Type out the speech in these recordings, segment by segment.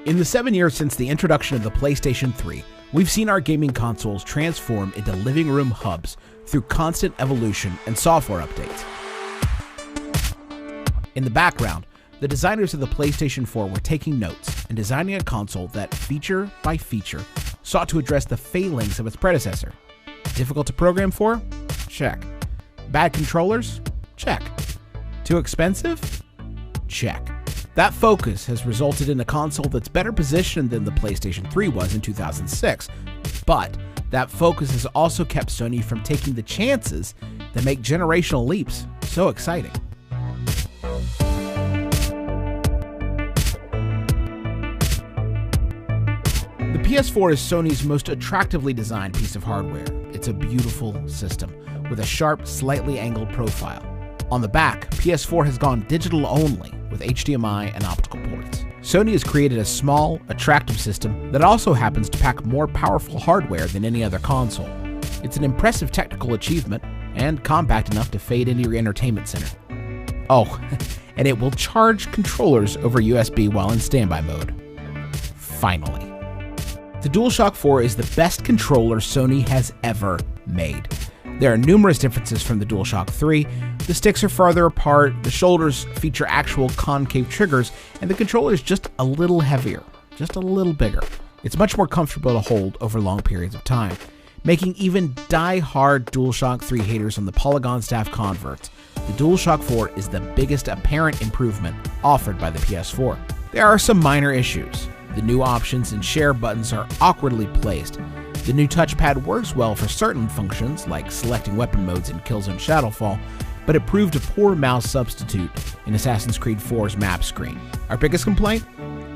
In the 7 years since the introduction of the PlayStation 3, we've seen our gaming consoles transform into living room hubs through constant evolution and software updates. In the background, the designers of the PlayStation 4 were taking notes and designing a console that, feature by feature, sought to address the failings of its predecessor. Difficult to program for? Check. Bad controllers? Check. Too expensive? Check. That focus has resulted in a console that's better positioned than the PlayStation 3 was in 2006, but that focus has also kept Sony from taking the chances that make generational leaps so exciting. The PS4 is Sony's most attractively designed piece of hardware. It's a beautiful system with a sharp, slightly angled profile. On the back, PS4 has gone digital only with HDMI and optical ports. Sony has created a small, attractive system that also happens to pack more powerful hardware than any other console. It's an impressive technical achievement and compact enough to fade into your entertainment center. Oh, and it will charge controllers over USB while in standby mode. Finally. The DualShock 4 is the best controller Sony has ever made. There are numerous differences from the DualShock 3. The sticks are farther apart, the shoulders feature actual concave triggers, and the controller is just a little heavier, just a little bigger. It's much more comfortable to hold over long periods of time, making even die-hard DualShock 3 haters on the Polygon staff converts. The DualShock 4 is the biggest apparent improvement offered by the PS4. There are some minor issues. The new options and share buttons are awkwardly placed. The new touchpad works well for certain functions, like selecting weapon modes in Killzone Shadowfall, but it proved a poor mouse substitute in Assassin's Creed 4's map screen. Our biggest complaint?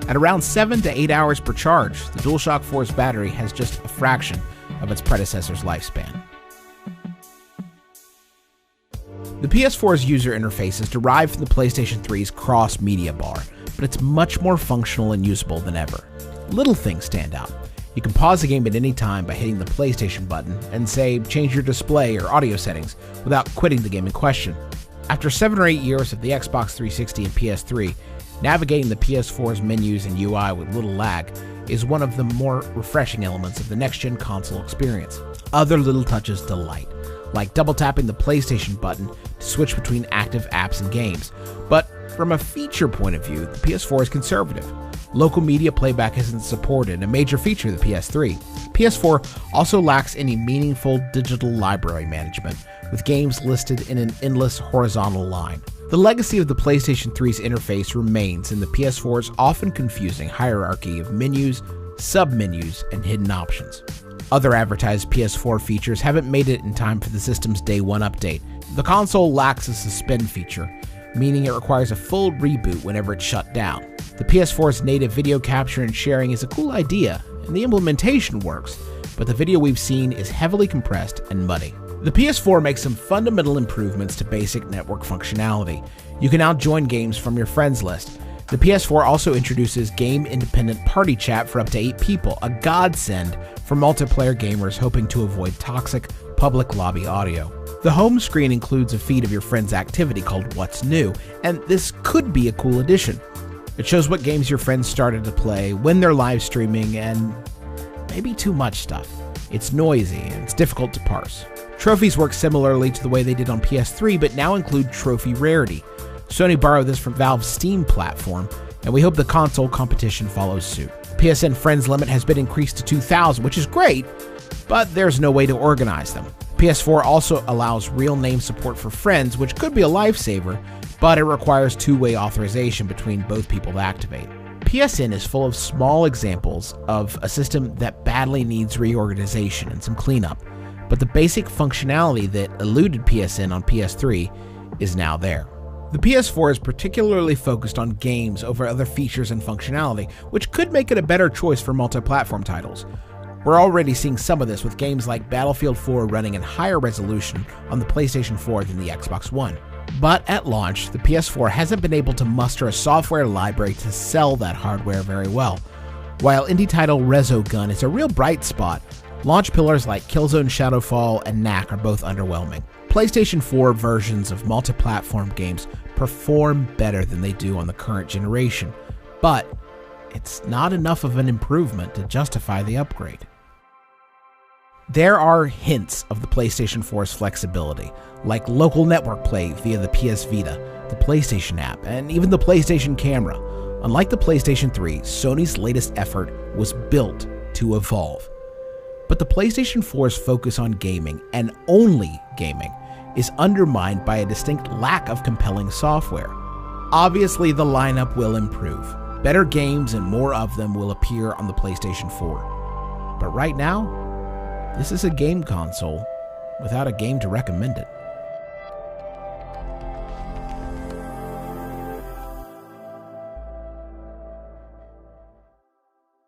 At around 7 to 8 hours per charge, the DualShock 4's battery has just a fraction of its predecessor's lifespan. The PS4's user interface is derived from the PlayStation 3's cross-media bar, but it's much more functional and usable than ever. Little things stand out. You can pause the game at any time by hitting the PlayStation button and, say, change your display or audio settings without quitting the game in question. After 7 or 8 years of the Xbox 360 and PS3, navigating the PS4's menus and UI with little lag is one of the more refreshing elements of the next-gen console experience. Other little touches delight, like double-tapping the PlayStation button to switch between active apps and games. But from a feature point of view, the PS4 is conservative. Local media playback isn't supported, a major feature of the PS3. PS4 also lacks any meaningful digital library management, with games listed in an endless horizontal line. The legacy of the PlayStation 3's interface remains in the PS4's often confusing hierarchy of menus, sub-menus, and hidden options. Other advertised PS4 features haven't made it in time for the system's Day 1 update. The console lacks a suspend feature, meaning it requires a full reboot whenever it's shut down. The PS4's native video capture and sharing is a cool idea, and the implementation works, but the video we've seen is heavily compressed and muddy. The PS4 makes some fundamental improvements to basic network functionality. You can now join games from your friends list. The PS4 also introduces game-independent party chat for up to 8 people, a godsend for multiplayer gamers hoping to avoid toxic public lobby audio. The home screen includes a feed of your friend's activity called What's New, and this could be a cool addition. It shows what games your friends started to play, when they're live streaming, and maybe too much stuff. It's noisy and it's difficult to parse. Trophies work similarly to the way they did on PS3, but now include trophy rarity. Sony borrowed this from Valve's Steam platform, and we hope the console competition follows suit. PSN Friends limit has been increased to 2,000, which is great, but there's no way to organize them. PS4 also allows real name support for friends, which could be a lifesaver, but it requires two-way authorization between both people to activate. PSN is full of small examples of a system that badly needs reorganization and some cleanup, but the basic functionality that eluded PSN on PS3 is now there. The PS4 is particularly focused on games over other features and functionality, which could make it a better choice for multi-platform titles. We're already seeing some of this with games like Battlefield 4 running in higher resolution on the PlayStation 4 than the Xbox One. But at launch, the PS4 hasn't been able to muster a software library to sell that hardware very well. While indie title Resogun is a real bright spot, launch pillars like Killzone Shadowfall and Knack are both underwhelming. PlayStation 4 versions of multi-platform games perform better than they do on the current generation, but it's not enough of an improvement to justify the upgrade. There are hints of the PlayStation 4's flexibility, like local network play via the PS Vita, the PlayStation app, and even the PlayStation camera. Unlike the PlayStation 3, Sony's latest effort was built to evolve. But the PlayStation 4's focus on gaming, and only gaming, is undermined by a distinct lack of compelling software. Obviously, the lineup will improve. Better games and more of them will appear on the PlayStation 4. But right now, this is a game console without a game to recommend it.